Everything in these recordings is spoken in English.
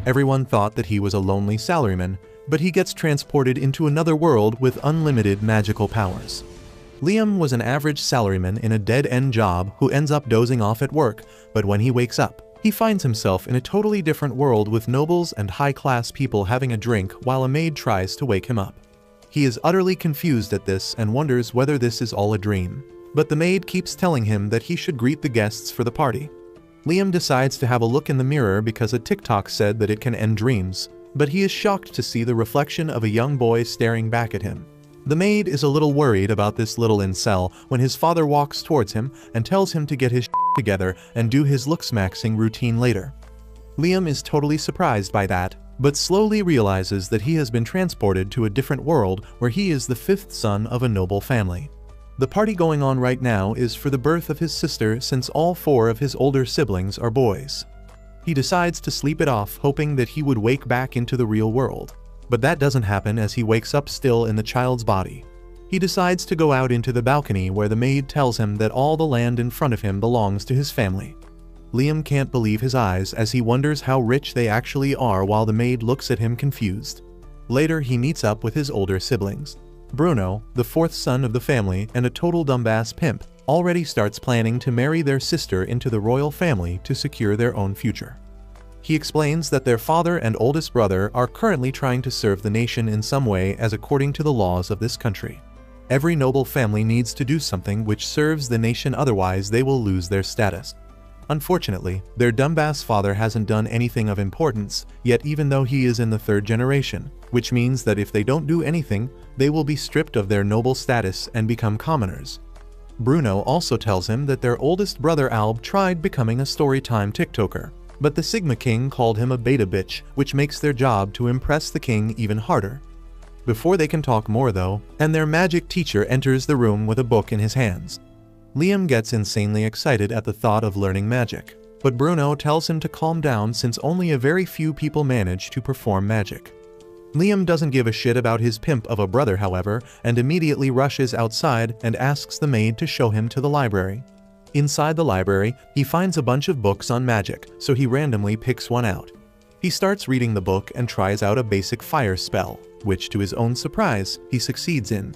Everyone thought that he was a lonely salaryman, but he gets transported into another world with unlimited magical powers. Liam was an average salaryman in a dead-end job who ends up dozing off at work, but when he wakes up, he finds himself in a totally different world with nobles and high-class people having a drink while a maid tries to wake him up. He is utterly confused at this and wonders whether this is all a dream, but the maid keeps telling him that he should greet the guests for the party. Liam decides to have a look in the mirror because a TikTok said that it can end dreams, but he is shocked to see the reflection of a young boy staring back at him. The maid is a little worried about this little incel when his father walks towards him and tells him to get his together and do his looks-maxing routine later. Liam is totally surprised by that, but slowly realizes that he has been transported to a different world where he is the fifth son of a noble family. The party going on right now is for the birth of his sister since all four of his older siblings are boys. He decides to sleep it off, hoping that he would wake back into the real world. But that doesn't happen as he wakes up still in the child's body. He decides to go out into the balcony where the maid tells him that all the land in front of him belongs to his family. Liam can't believe his eyes as he wonders how rich they actually are while the maid looks at him confused. Later he meets up with his older siblings. Bruno, the fourth son of the family and a total dumbass pimp, already starts planning to marry their sister into the royal family to secure their own future. He explains that their father and oldest brother are currently trying to serve the nation in some way as according to the laws of this country. Every noble family needs to do something which serves the nation, otherwise they will lose their status. Unfortunately, their dumbass father hasn't done anything of importance yet, even though he is in the third generation, which means that if they don't do anything, they will be stripped of their noble status and become commoners. Bruno also tells him that their oldest brother Alb tried becoming a storytime TikToker, but the Sigma King called him a beta bitch, which makes their job to impress the king even harder. Before they can talk more though, and their magic teacher enters the room with a book in his hands. Liam gets insanely excited at the thought of learning magic, but Bruno tells him to calm down since only a very few people manage to perform magic. Liam doesn't give a shit about his pimp of a brother, however, and immediately rushes outside and asks the maid to show him to the library. Inside the library, he finds a bunch of books on magic, so he randomly picks one out. He starts reading the book and tries out a basic fire spell, which to his own surprise, he succeeds in.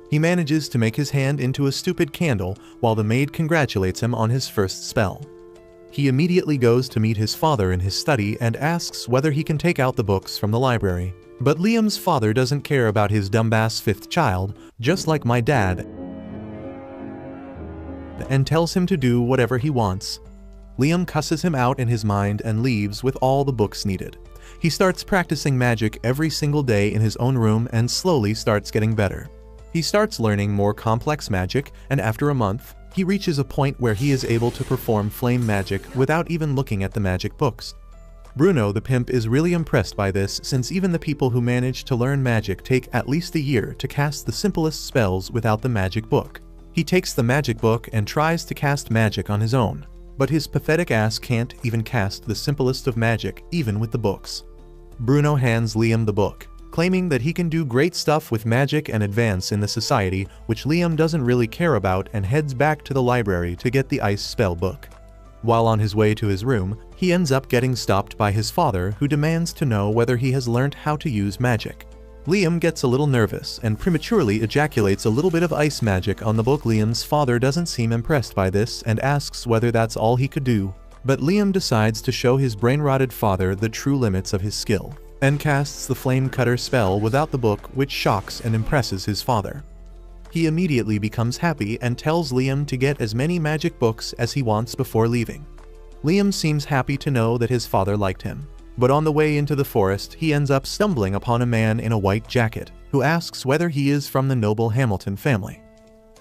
He manages to make his hand into a stupid candle while the maid congratulates him on his first spell. He immediately goes to meet his father in his study and asks whether he can take out the books from the library. But Liam's father doesn't care about his dumbass fifth child, just like my dad, and tells him to do whatever he wants. Liam cusses him out in his mind and leaves with all the books needed. He starts practicing magic every single day in his own room and slowly starts getting better. He starts learning more complex magic, and after a month, he reaches a point where he is able to perform flame magic without even looking at the magic books. Bruno the pimp is really impressed by this, since even the people who manage to learn magic take at least a year to cast the simplest spells without the magic book. He takes the magic book and tries to cast magic on his own, but his pathetic ass can't even cast the simplest of magic even with the books. Bruno hands Liam the book, claiming that he can do great stuff with magic and advance in the society, which Liam doesn't really care about, and heads back to the library to get the ice spell book. While on his way to his room, he ends up getting stopped by his father, who demands to know whether he has learned how to use magic. Liam gets a little nervous and prematurely ejaculates a little bit of ice magic on the book. Liam's father doesn't seem impressed by this and asks whether that's all he could do, but Liam decides to show his brain-rotted father the true limits of his skill, and casts the Flame Cutter spell without the book, which shocks and impresses his father. He immediately becomes happy and tells Liam to get as many magic books as he wants before leaving. Liam seems happy to know that his father liked him. But on the way into the forest, he ends up stumbling upon a man in a white jacket, who asks whether he is from the noble Hamilton family.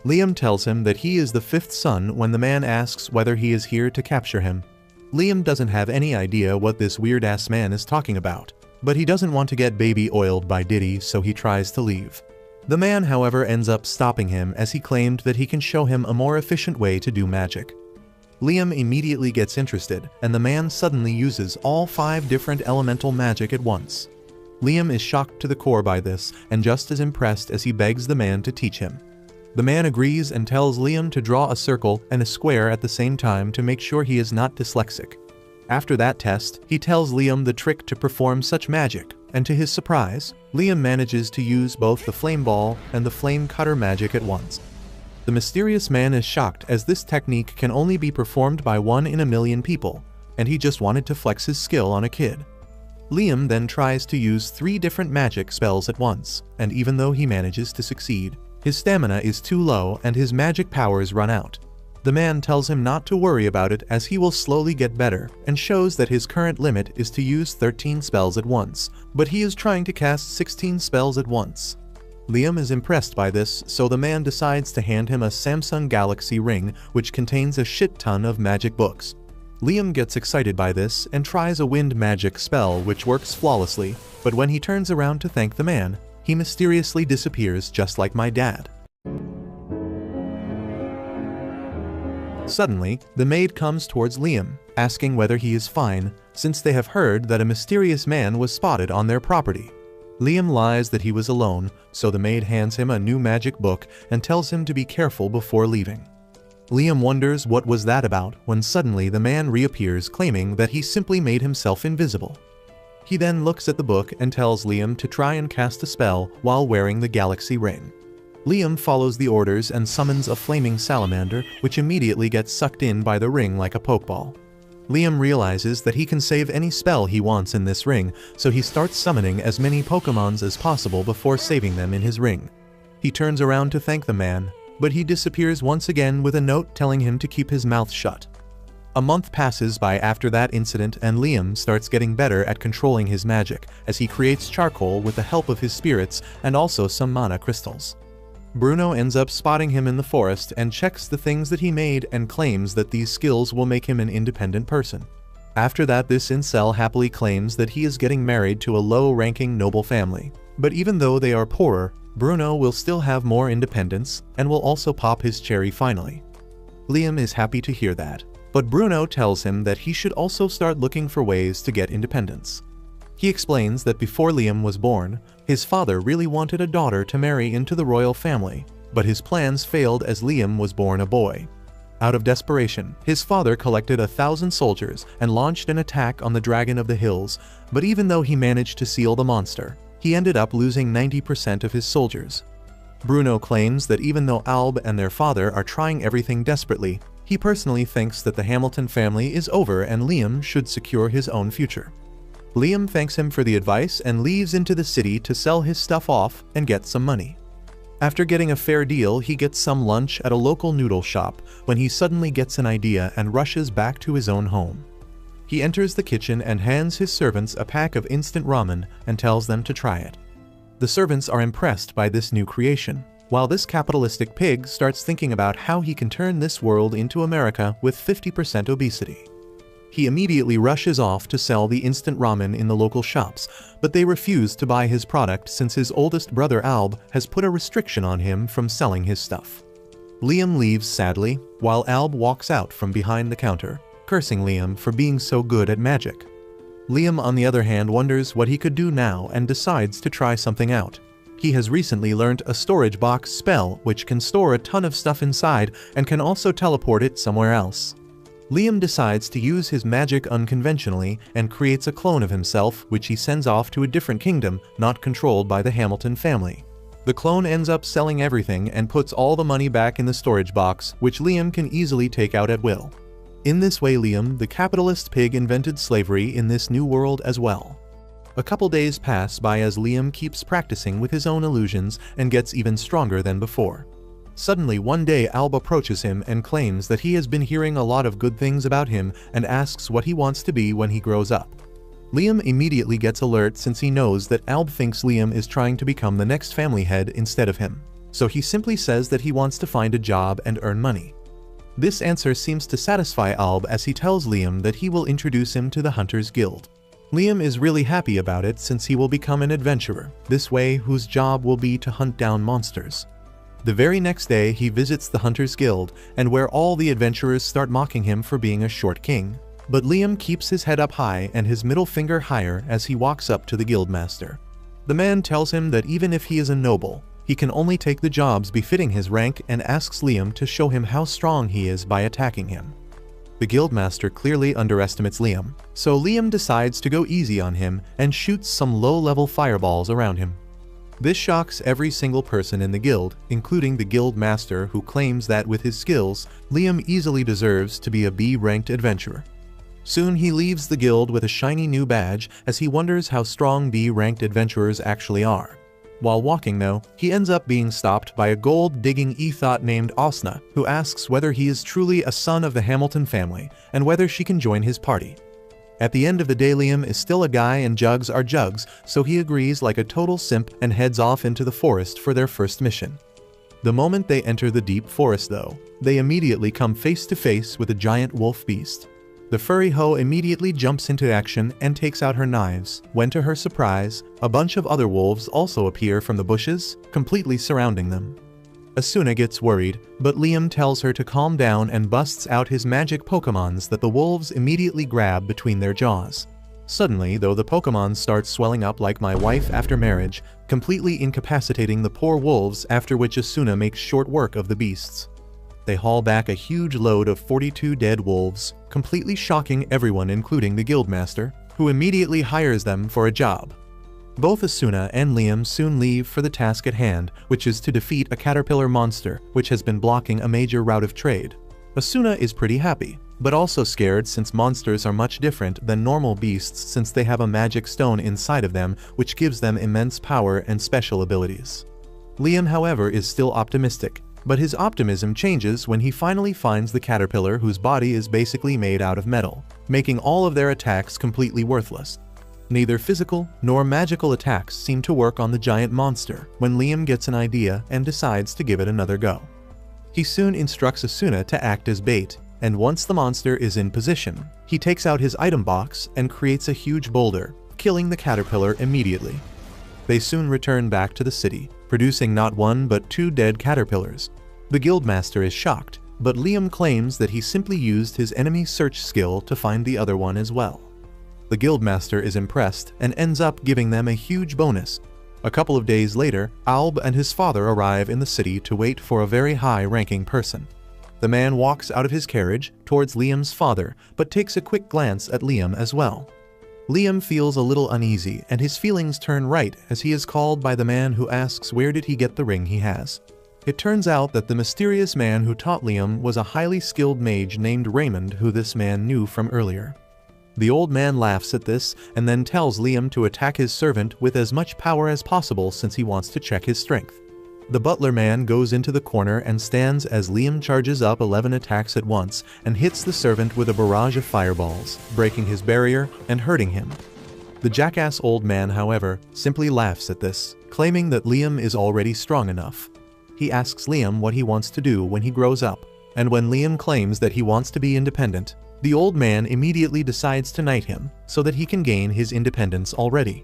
Liam tells him that he is the fifth son when the man asks whether he is here to capture him. Liam doesn't have any idea what this weird-ass man is talking about, but he doesn't want to get baby oiled by Diddy, so he tries to leave. The man, however, ends up stopping him as he claimed that he can show him a more efficient way to do magic. Liam immediately gets interested, and the man suddenly uses all 5 different elemental magic at once. Liam is shocked to the core by this, and just as impressed as he begs the man to teach him. The man agrees and tells Liam to draw a circle and a square at the same time to make sure he is not dyslexic. After that test, he tells Liam the trick to perform such magic, and to his surprise, Liam manages to use both the flame ball and the flame cutter magic at once. The mysterious man is shocked as this technique can only be performed by 1 in a million people, and he just wanted to flex his skill on a kid. Liam then tries to use 3 different magic spells at once, and even though he manages to succeed, his stamina is too low and his magic powers run out. The man tells him not to worry about it as he will slowly get better, and shows that his current limit is to use 13 spells at once, but he is trying to cast 16 spells at once. Liam is impressed by this, so the man decides to hand him a Samsung Galaxy ring which contains a shit ton of magic books. Liam gets excited by this and tries a wind magic spell which works flawlessly, but when he turns around to thank the man, he mysteriously disappears just like my dad. Suddenly, the maid comes towards Liam, asking whether he is fine, since they have heard that a mysterious man was spotted on their property. Liam lies that he was alone, so the maid hands him a new magic book and tells him to be careful before leaving. Liam wonders what was that about when suddenly the man reappears claiming that he simply made himself invisible. He then looks at the book and tells Liam to try and cast a spell while wearing the galaxy ring. Liam follows the orders and summons a flaming salamander, which immediately gets sucked in by the ring like a pokeball. Liam realizes that he can save any spell he wants in this ring, so he starts summoning as many Pokémons as possible before saving them in his ring. He turns around to thank the man, but he disappears once again with a note telling him to keep his mouth shut. A month passes by after that incident and Liam starts getting better at controlling his magic, as he creates charcoal with the help of his spirits and also some mana crystals. Bruno ends up spotting him in the forest and checks the things that he made and claims that these skills will make him an independent person. After that, this incel happily claims that he is getting married to a low-ranking noble family. But even though they are poorer, Bruno will still have more independence and will also pop his cherry finally. Liam is happy to hear that, but Bruno tells him that he should also start looking for ways to get independence. He explains that before Liam was born, his father really wanted a daughter to marry into the royal family, but his plans failed as Liam was born a boy. Out of desperation, his father collected 1,000 soldiers and launched an attack on the Dragon of the Hills, but even though he managed to seal the monster, he ended up losing 90% of his soldiers. Bruno claims that even though Alb and their father are trying everything desperately, he personally thinks that the Hamilton family is over and Liam should secure his own future. Liam thanks him for the advice and leaves into the city to sell his stuff off and get some money. After getting a fair deal, he gets some lunch at a local noodle shop when he suddenly gets an idea and rushes back to his own home. He enters the kitchen and hands his servants a pack of instant ramen and tells them to try it. The servants are impressed by this new creation, while this capitalistic pig starts thinking about how he can turn this world into America with 50% obesity. He immediately rushes off to sell the instant ramen in the local shops, but they refuse to buy his product since his oldest brother Alb has put a restriction on him from selling his stuff. Liam leaves sadly, while Alb walks out from behind the counter, cursing Liam for being so good at magic. Liam, on the other hand, wonders what he could do now and decides to try something out. He has recently learned a storage box spell which can store a ton of stuff inside and can also teleport it somewhere else. Liam decides to use his magic unconventionally and creates a clone of himself which he sends off to a different kingdom not controlled by the Hamilton family. The clone ends up selling everything and puts all the money back in the storage box, which Liam can easily take out at will. In this way, Liam, the capitalist pig, invented slavery in this new world as well. A couple days pass by as Liam keeps practicing with his own illusions and gets even stronger than before. Suddenly one day Alb approaches him and claims that he has been hearing a lot of good things about him and asks what he wants to be when he grows up. Liam immediately gets alert since he knows that Alb thinks Liam is trying to become the next family head instead of him, so he simply says that he wants to find a job and earn money. This answer seems to satisfy Alb as he tells Liam that he will introduce him to the Hunters Guild. Liam is really happy about it since he will become an adventurer, this way whose job will be to hunt down monsters. The very next day he visits the Hunters Guild, and where all the adventurers start mocking him for being a short king. But Liam keeps his head up high and his middle finger higher as he walks up to the guildmaster. The man tells him that even if he is a noble, he can only take the jobs befitting his rank and asks Liam to show him how strong he is by attacking him. The guildmaster clearly underestimates Liam, so Liam decides to go easy on him and shoots some low-level fireballs around him. This shocks every single person in the guild, including the guildmaster, who claims that with his skills, Liam easily deserves to be a B-ranked adventurer. Soon he leaves the guild with a shiny new badge as he wonders how strong B-ranked adventurers actually are. While walking though, he ends up being stopped by a gold-digging ethot named Osna, who asks whether he is truly a son of the Hamilton family and whether she can join his party. At the end of the day, Liam is still a guy and jugs are jugs, so he agrees like a total simp and heads off into the forest for their first mission. The moment they enter the deep forest though, they immediately come face to face with a giant wolf beast. The furry hoe immediately jumps into action and takes out her knives, when to her surprise, a bunch of other wolves also appear from the bushes, completely surrounding them. Asuna gets worried, but Liam tells her to calm down and busts out his magic Pokémons that the wolves immediately grab between their jaws. Suddenly, though, the Pokémon starts swelling up like my wife after marriage, completely incapacitating the poor wolves, after which Asuna makes short work of the beasts. They haul back a huge load of 42 dead wolves, completely shocking everyone including the guildmaster, who immediately hires them for a job. Both Asuna and Liam soon leave for the task at hand, which is to defeat a caterpillar monster which has been blocking a major route of trade. Asuna is pretty happy, but also scared since monsters are much different than normal beasts since they have a magic stone inside of them which gives them immense power and special abilities. Liam, however, is still optimistic, but his optimism changes when he finally finds the caterpillar whose body is basically made out of metal, making all of their attacks completely worthless. Neither physical nor magical attacks seem to work on the giant monster when Liam gets an idea and decides to give it another go. He soon instructs Asuna to act as bait, and once the monster is in position, he takes out his item box and creates a huge boulder, killing the caterpillar immediately. They soon return back to the city, producing not one but 2 dead caterpillars. The guildmaster is shocked, but Liam claims that he simply used his enemy search skill to find the other one as well. The guildmaster is impressed and ends up giving them a huge bonus. A couple of days later, Alb and his father arrive in the city to wait for a very high-ranking person. The man walks out of his carriage towards Liam's father, but takes a quick glance at Liam as well. Liam feels a little uneasy, and his feelings turn right as he is called by the man who asks where did he get the ring he has. It turns out that the mysterious man who taught Liam was a highly skilled mage named Raymond, who this man knew from earlier. The old man laughs at this and then tells Liam to attack his servant with as much power as possible since he wants to check his strength. The butler man goes into the corner and stands as Liam charges up 11 attacks at once and hits the servant with a barrage of fireballs, breaking his barrier and hurting him. The jackass old man, however, simply laughs at this, claiming that Liam is already strong enough. He asks Liam what he wants to do when he grows up, and when Liam claims that he wants to be independent, the old man immediately decides to knight him so that he can gain his independence already.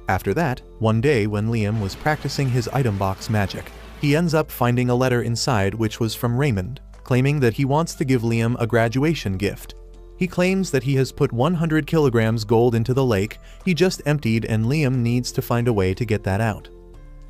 After that, one day when Liam was practicing his item box magic, he ends up finding a letter inside which was from Raymond, claiming that he wants to give Liam a graduation gift. He claims that he has put 100 kilograms gold into the lake he just emptied and Liam needs to find a way to get that out.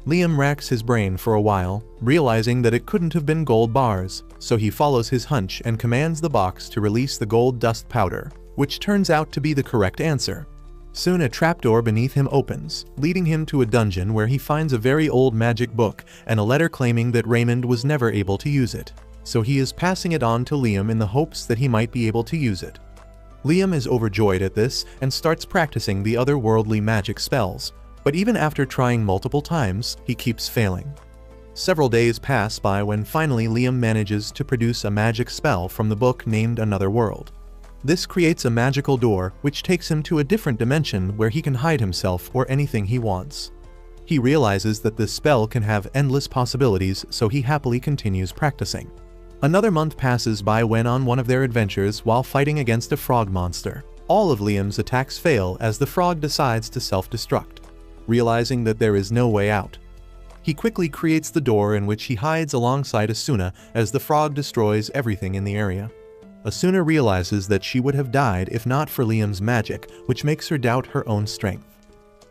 Liam racks his brain for a while, realizing that it couldn't have been gold bars, so he follows his hunch and commands the box to release the gold dust powder, which turns out to be the correct answer. Soon a trapdoor beneath him opens, leading him to a dungeon where he finds a very old magic book and a letter claiming that Raymond was never able to use it, so he is passing it on to Liam in the hopes that he might be able to use it. Liam is overjoyed at this and starts practicing the otherworldly magic spells, but even after trying multiple times, he keeps failing. Several days pass by when finally Liam manages to produce a magic spell from the book named Another World. This creates a magical door which takes him to a different dimension where he can hide himself or anything he wants. He realizes that this spell can have endless possibilities, so he happily continues practicing. Another month passes by when on one of their adventures while fighting against a frog monster, all of Liam's attacks fail as the frog decides to self-destruct. Realizing that there is no way out, he quickly creates the door in which he hides alongside Asuna as the frog destroys everything in the area. Asuna realizes that she would have died if not for Liam's magic, which makes her doubt her own strength.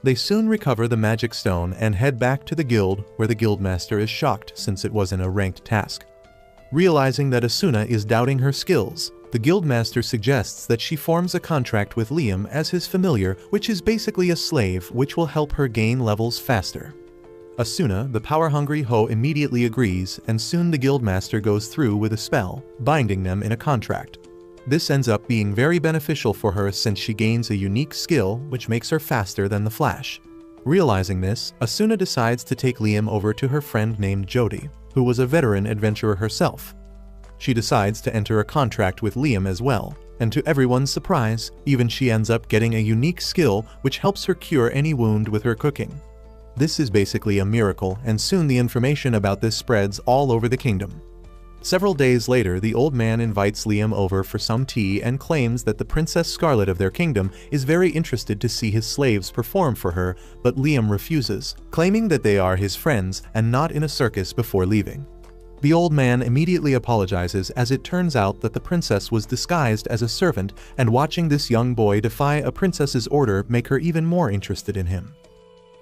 They soon recover the magic stone and head back to the guild, where the guildmaster is shocked since it wasn't a ranked task. Realizing that Asuna is doubting her skills, The guildmaster suggests that she forms a contract with Liam as his familiar, which is basically a slave which will help her gain levels faster. Asuna, the power-hungry hoe, immediately agrees, and soon the guildmaster goes through with a spell, binding them in a contract. This ends up being very beneficial for her since she gains a unique skill which makes her faster than the Flash. Realizing this, Asuna decides to take Liam over to her friend named Jody, who was a veteran adventurer herself. She decides to enter a contract with Liam as well, and to everyone's surprise, even she ends up getting a unique skill which helps her cure any wound with her cooking. This is basically a miracle, and soon the information about this spreads all over the kingdom. Several days later, the old man invites Liam over for some tea and claims that the Princess Scarlet of their kingdom is very interested to see his slaves perform for her, but Liam refuses, claiming that they are his friends and not in a circus before leaving. The old man immediately apologizes, as it turns out that the princess was disguised as a servant, and watching this young boy defy a princess's order make her even more interested in him.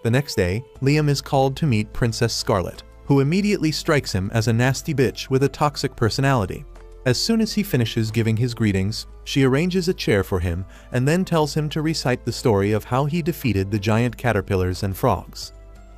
The next day, Liam is called to meet Princess Scarlet, who immediately strikes him as a nasty bitch with a toxic personality. As soon as he finishes giving his greetings, she arranges a chair for him and then tells him to recite the story of how he defeated the giant caterpillars and frogs.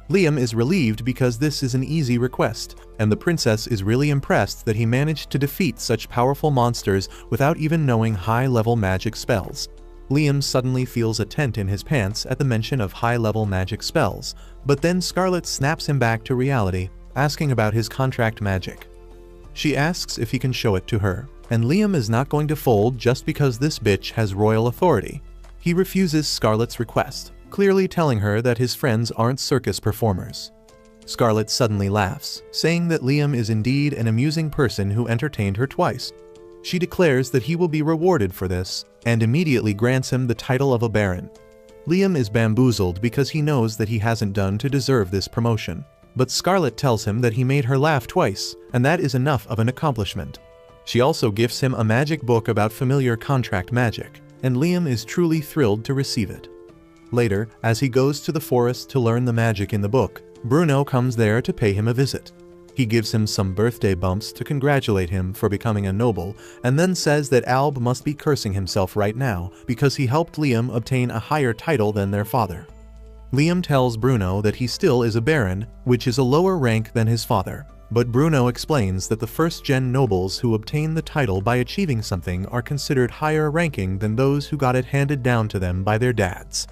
Liam is relieved because this is an easy request, and the princess is really impressed that he managed to defeat such powerful monsters without even knowing high-level magic spells. Liam suddenly feels a tent in his pants at the mention of high-level magic spells, but then Scarlet snaps him back to reality, asking about his contract magic. She asks if he can show it to her, and Liam is not going to fold just because this bitch has royal authority. He refuses Scarlet's request, clearly telling her that his friends aren't circus performers. Scarlet suddenly laughs, saying that Liam is indeed an amusing person who entertained her twice. She declares that he will be rewarded for this, and immediately grants him the title of a baron. Liam is bamboozled because he knows that he hasn't done to deserve this promotion, but Scarlet tells him that he made her laugh twice, and that is enough of an accomplishment. She also gifts him a magic book about familiar contract magic, and Liam is truly thrilled to receive it. Later, as he goes to the forest to learn the magic in the book, Bruno comes there to pay him a visit. He gives him some birthday bumps to congratulate him for becoming a noble, and then says that Alb must be cursing himself right now because he helped Liam obtain a higher title than their father. Liam tells Bruno that he still is a baron, which is a lower rank than his father, but Bruno explains that the first-gen nobles who obtain the title by achieving something are considered higher ranking than those who got it handed down to them by their dads.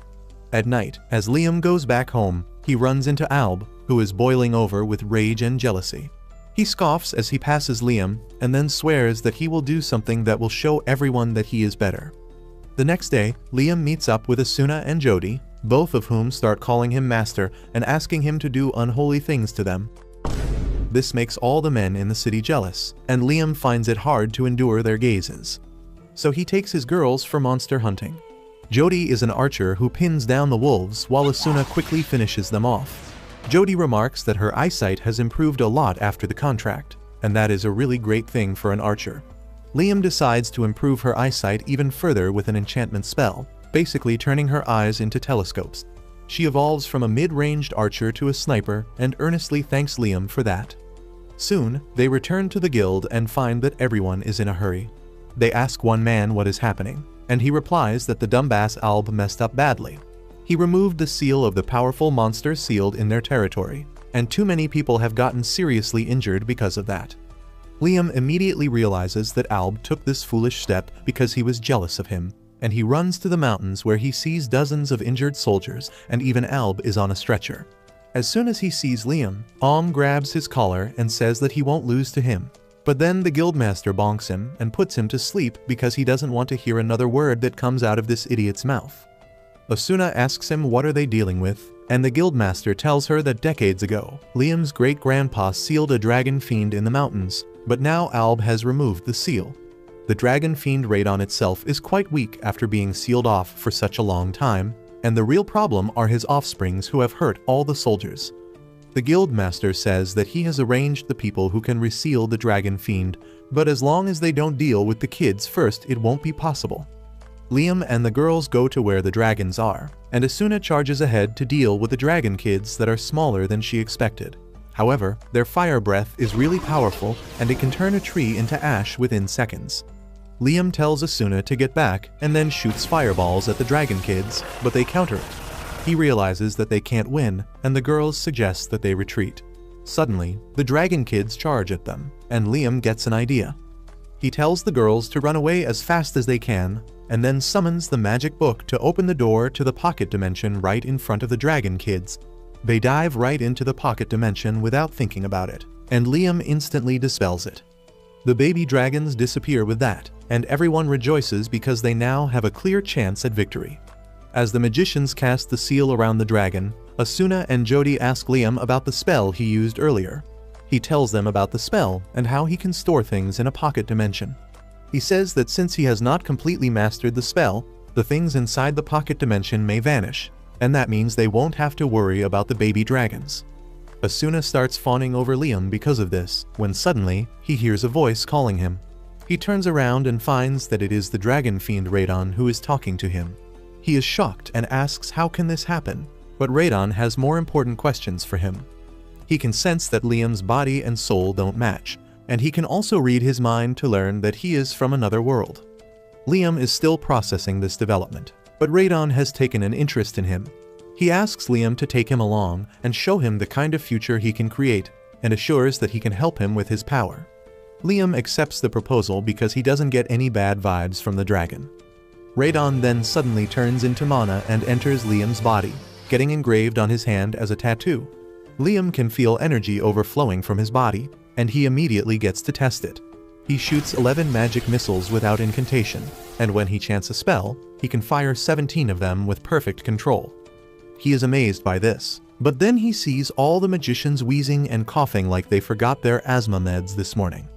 At night, as Liam goes back home, he runs into Alb, who is boiling over with rage and jealousy. He scoffs as he passes Liam, and then swears that he will do something that will show everyone that he is better. The next day, Liam meets up with Asuna and Jody, both of whom start calling him master and asking him to do unholy things to them. This makes all the men in the city jealous, and Liam finds it hard to endure their gazes. So he takes his girls for monster hunting. Jody is an archer who pins down the wolves while Asuna quickly finishes them off. Jody remarks that her eyesight has improved a lot after the contract, and that is a really great thing for an archer. Liam decides to improve her eyesight even further with an enchantment spell, basically turning her eyes into telescopes. She evolves from a mid-ranged archer to a sniper and earnestly thanks Liam for that. Soon, they return to the guild and find that everyone is in a hurry. They ask one man what is happening, and he replies that the dumbass Alb messed up badly. He removed the seal of the powerful monster sealed in their territory, and too many people have gotten seriously injured because of that. Liam immediately realizes that Alb took this foolish step because he was jealous of him, and he runs to the mountains where he sees dozens of injured soldiers, and even Alb is on a stretcher. As soon as he sees Liam, grabs his collar and says that he won't lose to him. But then the guildmaster bonks him and puts him to sleep because he doesn't want to hear another word that comes out of this idiot's mouth. Asuna asks him what are they dealing with, and the guildmaster tells her that decades ago, Liam's great-grandpa sealed a dragon fiend in the mountains, but now Alb has removed the seal. The dragon fiend radon itself is quite weak after being sealed off for such a long time, and the real problem are his offsprings who have hurt all the soldiers. The guildmaster says that he has arranged the people who can reseal the dragon fiend, but as long as they don't deal with the kids first, it won't be possible. Liam and the girls go to where the dragons are, and Asuna charges ahead to deal with the dragon kids that are smaller than she expected. However, their fire breath is really powerful and it can turn a tree into ash within seconds. Liam tells Asuna to get back and then shoots fireballs at the dragon kids, but they counter it. He realizes that they can't win, and the girls suggest that they retreat. Suddenly, the dragon kids charge at them, and Liam gets an idea. He tells the girls to run away as fast as they can, and then summons the magic book to open the door to the pocket dimension right in front of the dragon kids. They dive right into the pocket dimension without thinking about it, and Liam instantly dispels it. The baby dragons disappear with that, and everyone rejoices because they now have a clear chance at victory. As the magicians cast the seal around the dragon, Asuna and Jody ask Liam about the spell he used earlier. He tells them about the spell and how he can store things in a pocket dimension. He says that since he has not completely mastered the spell, the things inside the pocket dimension may vanish, and that means they won't have to worry about the baby dragons. Asuna starts fawning over Liam because of this, when suddenly, he hears a voice calling him. He turns around and finds that it is the dragon fiend Radon who is talking to him. He is shocked and asks how can this happen, but Radon has more important questions for him. He can sense that Liam's body and soul don't match, and he can also read his mind to learn that he is from another world. Liam is still processing this development, but Radon has taken an interest in him. He asks Liam to take him along and show him the kind of future he can create, and assures that he can help him with his power. Liam accepts the proposal because he doesn't get any bad vibes from the dragon. Radon then suddenly turns into mana and enters Liam's body, getting engraved on his hand as a tattoo. Liam can feel energy overflowing from his body, and he immediately gets to test it. He shoots 11 magic missiles without incantation, and when he chants a spell, he can fire 17 of them with perfect control. He is amazed by this, but then he sees all the magicians wheezing and coughing like they forgot their asthma meds this morning.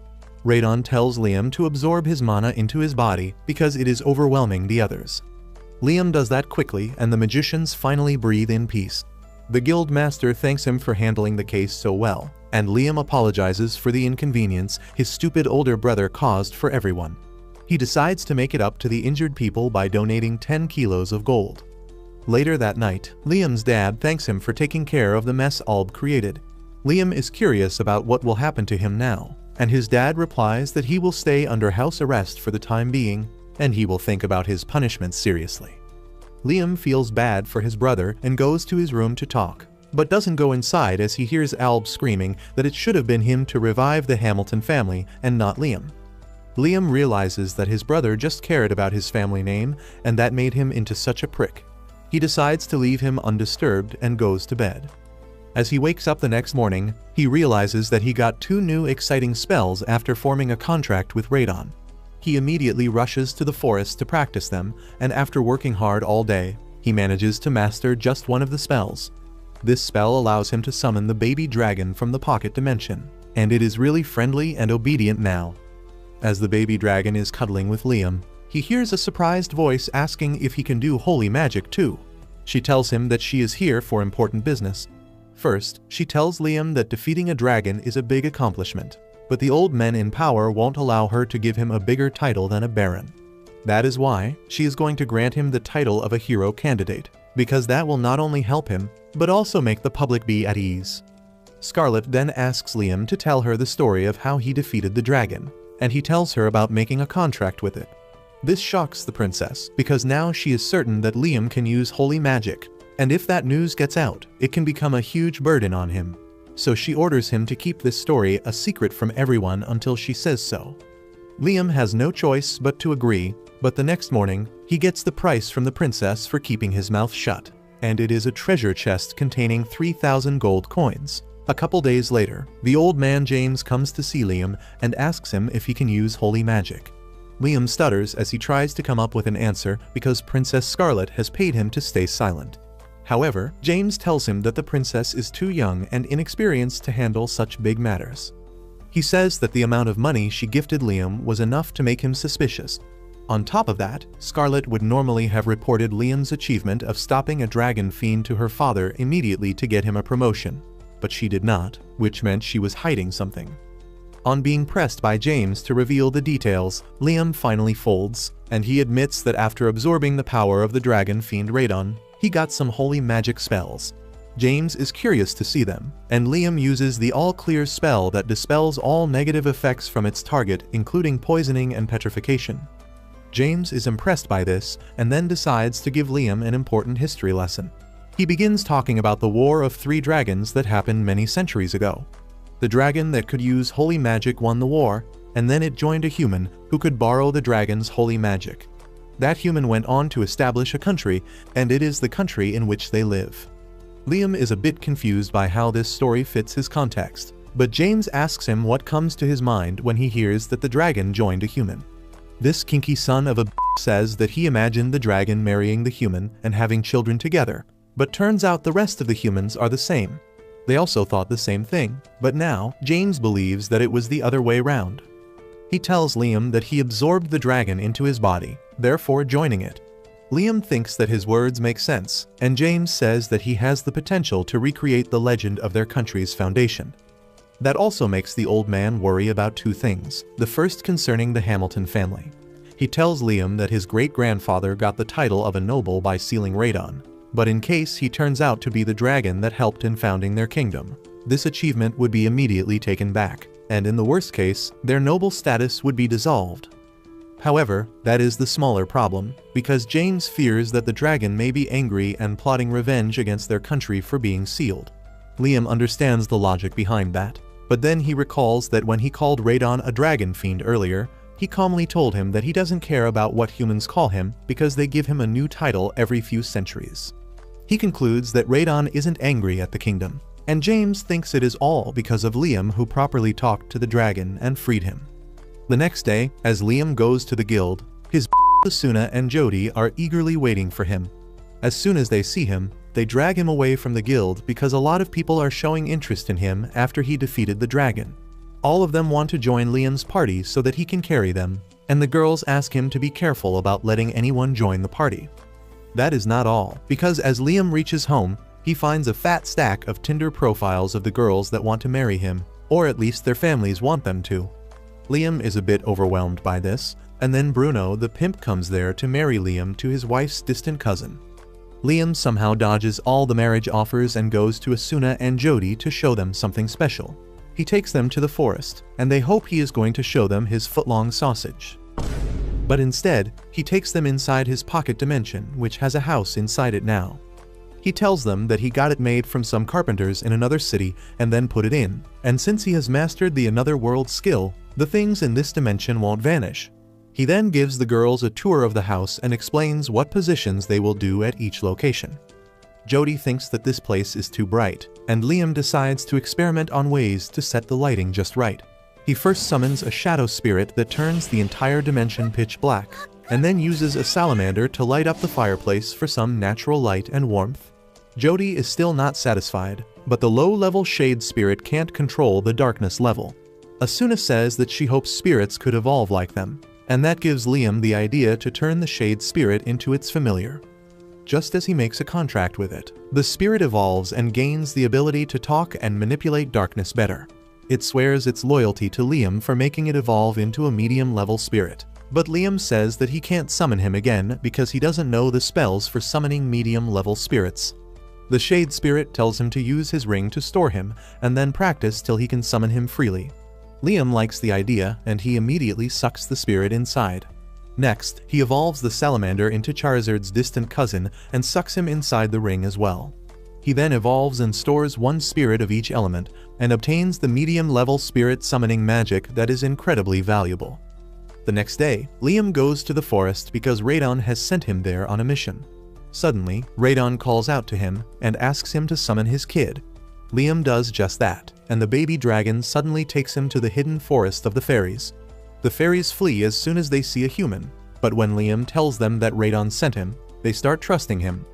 Radon tells Liam to absorb his mana into his body because it is overwhelming the others. Liam does that quickly, and the magicians finally breathe in peace. The guild master thanks him for handling the case so well, and Liam apologizes for the inconvenience his stupid older brother caused for everyone. He decides to make it up to the injured people by donating 10 kilos of gold. Later that night, Liam's dad thanks him for taking care of the mess Alb created. Liam is curious about what will happen to him now, and his dad replies that he will stay under house arrest for the time being, and he will think about his punishment seriously. Liam feels bad for his brother and goes to his room to talk, but doesn't go inside as he hears Alb screaming that it should have been him to revive the Hamilton family and not Liam. Liam realizes that his brother just cared about his family name, and that made him into such a prick. He decides to leave him undisturbed and goes to bed. As he wakes up the next morning, he realizes that he got 2 new exciting spells after forming a contract with Radon. He immediately rushes to the forest to practice them, and after working hard all day, he manages to master just one of the spells. This spell allows him to summon the baby dragon from the pocket dimension, and it is really friendly and obedient now. As the baby dragon is cuddling with Liam, he hears a surprised voice asking if he can do holy magic too. She tells him that she is here for important business. First, she tells Liam that defeating a dragon is a big accomplishment, but the old men in power won't allow her to give him a bigger title than a baron. That is why she is going to grant him the title of a hero candidate, because that will not only help him, but also make the public be at ease. Scarlet then asks Liam to tell her the story of how he defeated the dragon, and he tells her about making a contract with it. This shocks the princess, because now she is certain that Liam can use holy magic, and if that news gets out, it can become a huge burden on him. So she orders him to keep this story a secret from everyone until she says so. Liam has no choice but to agree, but the next morning, he gets the price from the princess for keeping his mouth shut, and it is a treasure chest containing 3,000 gold coins. A couple days later, the old man James comes to see Liam and asks him if he can use holy magic. Liam stutters as he tries to come up with an answer because Princess Scarlet has paid him to stay silent. However, James tells him that the princess is too young and inexperienced to handle such big matters. He says that the amount of money she gifted Liam was enough to make him suspicious. On top of that, Scarlet would normally have reported Liam's achievement of stopping a dragon fiend to her father immediately to get him a promotion, but she did not, which meant she was hiding something. On being pressed by James to reveal the details, Liam finally folds, and he admits that after absorbing the power of the dragon fiend Radon, he got some holy magic spells. James is curious to see them, and Liam uses the all-clear spell that dispels all negative effects from its target, including poisoning and petrification. James is impressed by this and then decides to give Liam an important history lesson. He begins talking about the War of Three Dragons that happened many centuries ago. The dragon that could use holy magic won the war, and then it joined a human who could borrow the dragon's holy magic. That human went on to establish a country, and it is the country in which they live. Liam is a bit confused by how this story fits his context, but James asks him what comes to his mind when he hears that the dragon joined a human. This kinky son of a says that he imagined the dragon marrying the human and having children together, but turns out the rest of the humans are the same. They also thought the same thing, but now James believes that it was the other way round. He tells Liam that he absorbed the dragon into his body, therefore joining it. Liam thinks that his words make sense, and James says that he has the potential to recreate the legend of their country's foundation. That also makes the old man worry about two things, the first concerning the Hamilton family. He tells Liam that his great-grandfather got the title of a noble by sealing Radon, but in case he turns out to be the dragon that helped in founding their kingdom, this achievement would be immediately taken back, and in the worst case, their noble status would be dissolved. However, that is the smaller problem, because James fears that the dragon may be angry and plotting revenge against their country for being sealed. Liam understands the logic behind that, but then he recalls that when he called Radon a dragon fiend earlier, he calmly told him that he doesn't care about what humans call him because they give him a new title every few centuries. He concludes that Radon isn't angry at the kingdom, and James thinks it is all because of Liam who properly talked to the dragon and freed him. The next day, as Liam goes to the guild, his Asuna and Jody are eagerly waiting for him. As soon as they see him, they drag him away from the guild because a lot of people are showing interest in him after he defeated the dragon. All of them want to join Liam's party so that he can carry them, and the girls ask him to be careful about letting anyone join the party. That is not all, because as Liam reaches home, he finds a fat stack of Tinder profiles of the girls that want to marry him, or at least their families want them to. Liam is a bit overwhelmed by this, and then Bruno the pimp comes there to marry Liam to his wife's distant cousin. Liam somehow dodges all the marriage offers and goes to Asuna and Jody to show them something special. He takes them to the forest, and they hope he is going to show them his foot-long sausage. But instead, he takes them inside his pocket dimension, which has a house inside it now. He tells them that he got it made from some carpenters in another city and then put it in, and since he has mastered the another world skill, the things in this dimension won't vanish. He then gives the girls a tour of the house and explains what positions they will do at each location. Jody thinks that this place is too bright, and Liam decides to experiment on ways to set the lighting just right. He first summons a shadow spirit that turns the entire dimension pitch black, and then uses a salamander to light up the fireplace for some natural light and warmth. Jody is still not satisfied, but the low-level shade spirit can't control the darkness level. Asuna says that she hopes spirits could evolve like them, and that gives Liam the idea to turn the shade spirit into its familiar. Just as he makes a contract with it, the spirit evolves and gains the ability to talk and manipulate darkness better. It swears its loyalty to Liam for making it evolve into a medium-level spirit, but Liam says that he can't summon him again because he doesn't know the spells for summoning medium-level spirits. The shade spirit tells him to use his ring to store him and then practice till he can summon him freely. Liam likes the idea and he immediately sucks the spirit inside. Next, he evolves the salamander into Charizard's distant cousin and sucks him inside the ring as well. He then evolves and stores one spirit of each element and obtains the medium-level spirit summoning magic that is incredibly valuable. The next day, Liam goes to the forest because Radon has sent him there on a mission. Suddenly, Radon calls out to him and asks him to summon his kid. Liam does just that, and the baby dragon suddenly takes him to the hidden forest of the fairies. The fairies flee as soon as they see a human, but when Liam tells them that Radon sent him, they start trusting him.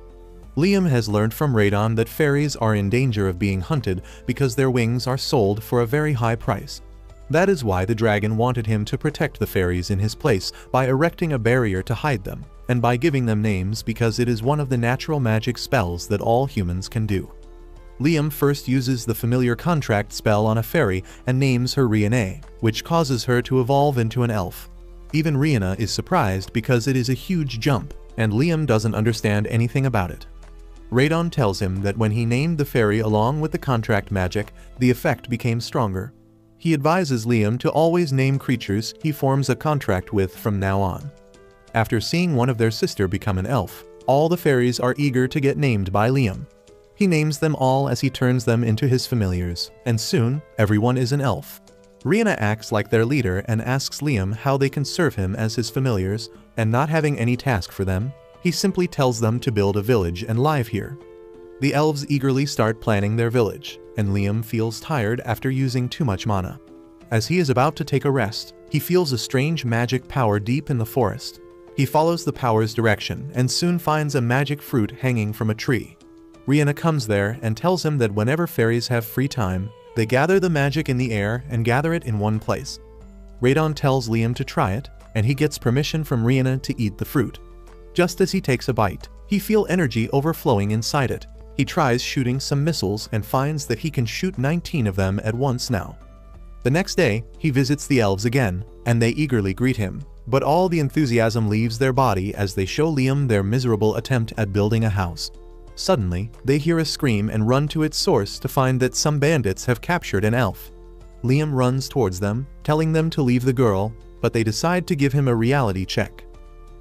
Liam has learned from Radon that fairies are in danger of being hunted because their wings are sold for a very high price. That is why the dragon wanted him to protect the fairies in his place by erecting a barrier to hide them, and by giving them names because it is one of the natural magic spells that all humans can do. Liam first uses the familiar contract spell on a fairy and names her Rihanna, which causes her to evolve into an elf. Even Rihanna is surprised because it is a huge jump, and Liam doesn't understand anything about it. Radon tells him that when he named the fairy along with the contract magic, the effect became stronger. He advises Liam to always name creatures he forms a contract with from now on. After seeing one of their sister become an elf, all the fairies are eager to get named by Liam. He names them all as he turns them into his familiars, and soon, everyone is an elf. Rihanna acts like their leader and asks Liam how they can serve him as his familiars, and not having any task for them, he simply tells them to build a village and live here. The elves eagerly start planning their village, and Liam feels tired after using too much mana. As he is about to take a rest, he feels a strange magic power deep in the forest. He follows the power's direction and soon finds a magic fruit hanging from a tree. Rihanna comes there and tells him that whenever fairies have free time, they gather the magic in the air and gather it in one place. Radon tells Liam to try it, and he gets permission from Rihanna to eat the fruit. Just as he takes a bite, he feels energy overflowing inside it. He tries shooting some missiles and finds that he can shoot 19 of them at once now. The next day, he visits the elves again, and they eagerly greet him, but all the enthusiasm leaves their body as they show Liam their miserable attempt at building a house. Suddenly, they hear a scream and run to its source to find that some bandits have captured an elf. Liam runs towards them, telling them to leave the girl, but they decide to give him a reality check.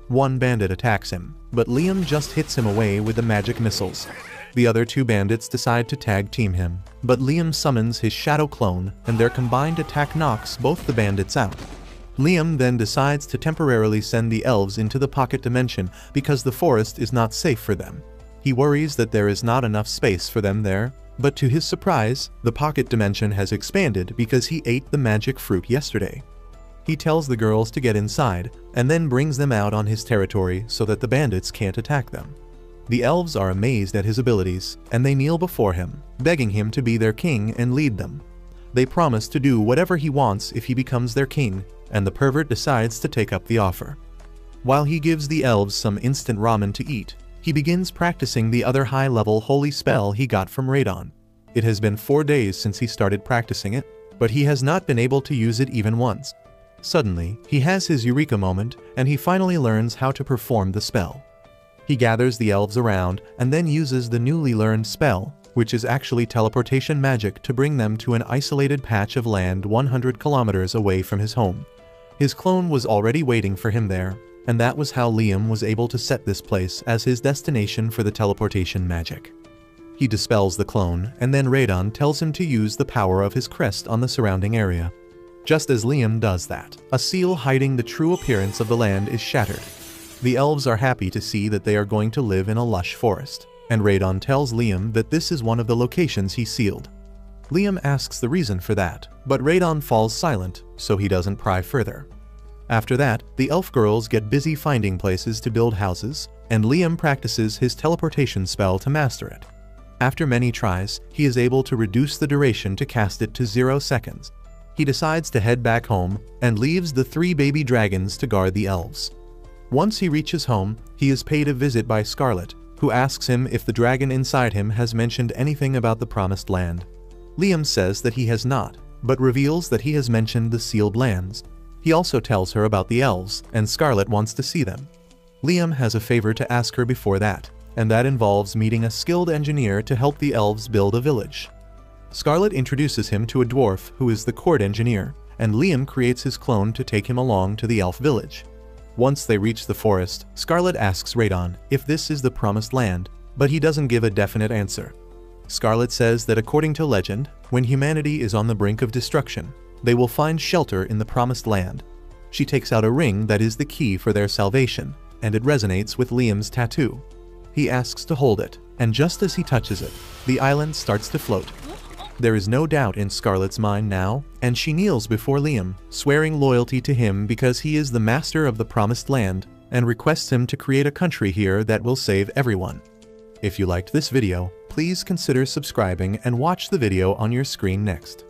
One bandit attacks him, but Liam just hits him away with the magic missiles. The other two bandits decide to tag team him, but Liam summons his shadow clone, and their combined attack knocks both the bandits out. Liam then decides to temporarily send the elves into the pocket dimension because the forest is not safe for them. He worries that there is not enough space for them there, but to his surprise, the pocket dimension has expanded because he ate the magic fruit yesterday. He tells the girls to get inside, and then brings them out on his territory so that the bandits can't attack them. The elves are amazed at his abilities, and they kneel before him, begging him to be their king and lead them. They promise to do whatever he wants if he becomes their king, and the pervert decides to take up the offer. While he gives the elves some instant ramen to eat, he begins practicing the other high-level holy spell he got from Radon. It has been 4 days since he started practicing it, but he has not been able to use it even once. Suddenly, he has his eureka moment, and he finally learns how to perform the spell. He gathers the elves around and then uses the newly learned spell, which is actually teleportation magic, to bring them to an isolated patch of land 100 kilometers away from his home. His clone was already waiting for him there, and that was how Liam was able to set this place as his destination for the teleportation magic. He dispels the clone, and then Radon tells him to use the power of his crest on the surrounding area. Just as Liam does that, a seal hiding the true appearance of the land is shattered. The elves are happy to see that they are going to live in a lush forest, and Radon tells Liam that this is one of the locations he sealed. Liam asks the reason for that, but Radon falls silent, so he doesn't pry further. After that, the elf girls get busy finding places to build houses, and Liam practices his teleportation spell to master it. After many tries, he is able to reduce the duration to cast it to 0 seconds. He decides to head back home, and leaves the 3 baby dragons to guard the elves. Once he reaches home, he is paid a visit by Scarlet, who asks him if the dragon inside him has mentioned anything about the promised land. Liam says that he has not, but reveals that he has mentioned the sealed lands. He also tells her about the elves, and Scarlet wants to see them. Liam has a favor to ask her before that, and that involves meeting a skilled engineer to help the elves build a village. Scarlet introduces him to a dwarf who is the court engineer, and Liam creates his clone to take him along to the elf village. Once they reach the forest, Scarlet asks Radon if this is the promised land, but he doesn't give a definite answer. Scarlet says that according to legend, when humanity is on the brink of destruction, they will find shelter in the promised land. She takes out a ring that is the key for their salvation, and it resonates with Liam's tattoo. He asks to hold it, and just as he touches it, the island starts to float. There is no doubt in Scarlet's mind now, and she kneels before Liam, swearing loyalty to him because he is the master of the promised land, and requests him to create a country here that will save everyone. If you liked this video, please consider subscribing and watch the video on your screen next.